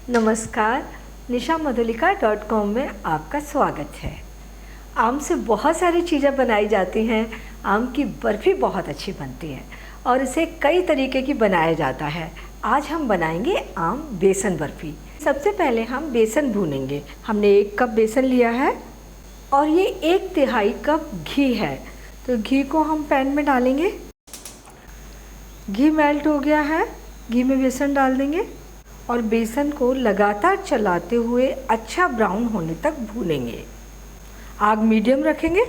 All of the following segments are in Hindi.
नमस्कार, nishammadhulika.com में आपका स्वागत है। आम से बहुत सारी चीज़ें बनाई जाती हैं। आम की बर्फ़ी बहुत अच्छी बनती है और इसे कई तरीके की बनाया जाता है। आज हम बनाएंगे आम बेसन बर्फ़ी। सबसे पहले हम बेसन भूनेंगे। हमने 1 कप बेसन लिया है और ये 1/3 कप घी है, तो घी को हम पैन में डालेंगे। घी मेल्ट हो गया है, घी में बेसन डाल देंगे और बेसन को लगातार चलाते हुए अच्छा ब्राउन होने तक भूनेंगे। आग मीडियम रखेंगे।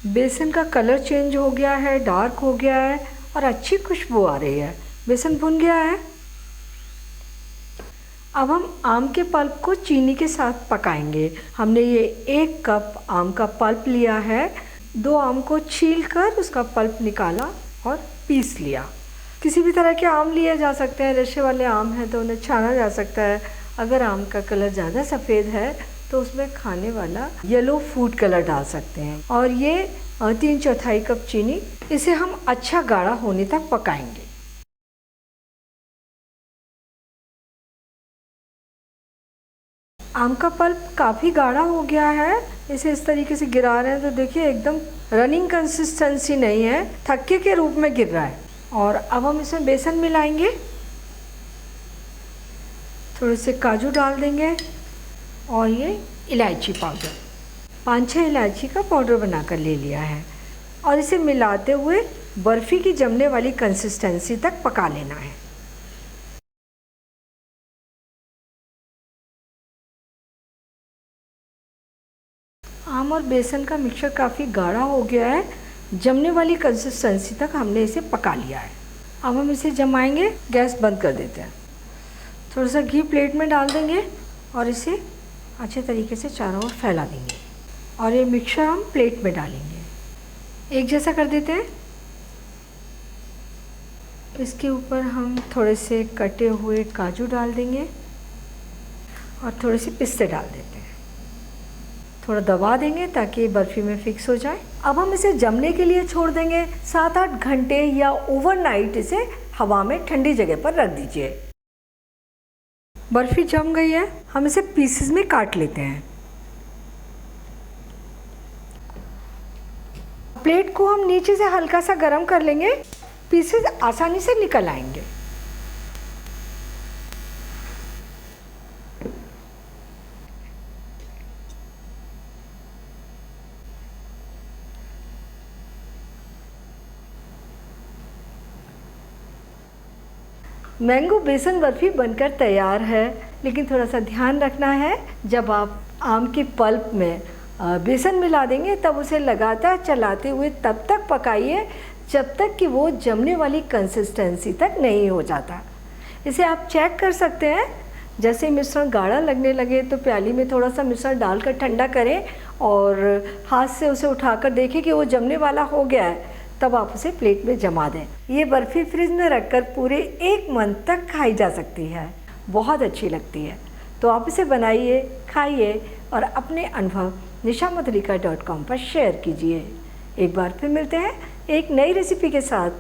बेसन का कलर चेंज हो गया है, डार्क हो गया है और अच्छी खुशबू आ रही है। बेसन भुन गया है। अब हम आम के पल्प को चीनी के साथ पकाएंगे। हमने ये 1 कप आम का पल्प लिया है। 2 आम को छीलकर उसका पल्प निकाला और पीस लिया। किसी भी तरह के आम लिए जा सकते हैं। रेशे वाले आम हैं तो उन्हें छाना जा सकता है। अगर आम का कलर ज़्यादा सफ़ेद है तो उसमें खाने वाला येलो फूड कलर डाल सकते हैं। और ये 3/4 कप चीनी, इसे हम अच्छा गाढ़ा होने तक पकाएंगे। आम का पल्प काफ़ी गाढ़ा हो गया है। इसे इस तरीके से गिरा रहे हैं तो देखिए एकदम रनिंग कंसिस्टेंसी नहीं है, थक्के के रूप में गिर रहा है। और अब हम इसमें बेसन मिलाएंगे। थोड़े से काजू डाल देंगे और ये इलायची पाउडर, 5-6 इलायची का पाउडर बनाकर ले लिया है और इसे मिलाते हुए बर्फ़ी की जमने वाली कंसिस्टेंसी तक पका लेना है। आम और बेसन का मिक्सचर काफ़ी गाढ़ा हो गया है। जमने वाली कंसिस्टेंसी तक हमने इसे पका लिया है। अब हम इसे जमाएंगे। गैस बंद कर देते हैं। थोड़ा सा घी प्लेट में डाल देंगे और इसे अच्छे तरीके से चारों ओर फैला देंगे और ये मिक्सचर हम प्लेट में डालेंगे। एक जैसा कर देते हैं। इसके ऊपर हम थोड़े से कटे हुए काजू डाल देंगे और थोड़े से पिस्ते डाल देते हैं। थोड़ा दबा देंगे ताकि बर्फ़ी में फिक्स हो जाए। अब हम इसे जमने के लिए छोड़ देंगे। 7-8 घंटे या ओवरनाइट इसे हवा में ठंडी जगह पर रख दीजिए। बर्फ़ी जम गई है। हम इसे पीसेस में काट लेते हैं। प्लेट को हम नीचे से हल्का सा गर्म कर लेंगे। पीसेस आसानी से निकल आएंगे। मैंगो बेसन बर्फ़ी बनकर तैयार है, लेकिन थोड़ा सा ध्यान रखना है। जब आप आम के पल्प में बेसन मिला देंगे तब उसे लगातार चलाते हुए तब तक पकाइए जब तक कि वो जमने वाली कंसिस्टेंसी तक नहीं हो जाता। इसे आप चेक कर सकते हैं। जैसे मिश्रण गाढ़ा लगने लगे तो प्याली में थोड़ा सा मिश्रण डालकर ठंडा करें और हाथ से उसे उठाकर देखें कि वो जमने वाला हो गया है, तब आप उसे प्लेट में जमा दें। ये बर्फ़ी फ्रिज में रखकर पूरे 1 मंथ तक खाई जा सकती है। बहुत अच्छी लगती है। तो आप इसे बनाइए, खाइए और अपने अनुभव nishammadhulika.com पर शेयर कीजिए। एक बार फिर मिलते हैं एक नई रेसिपी के साथ।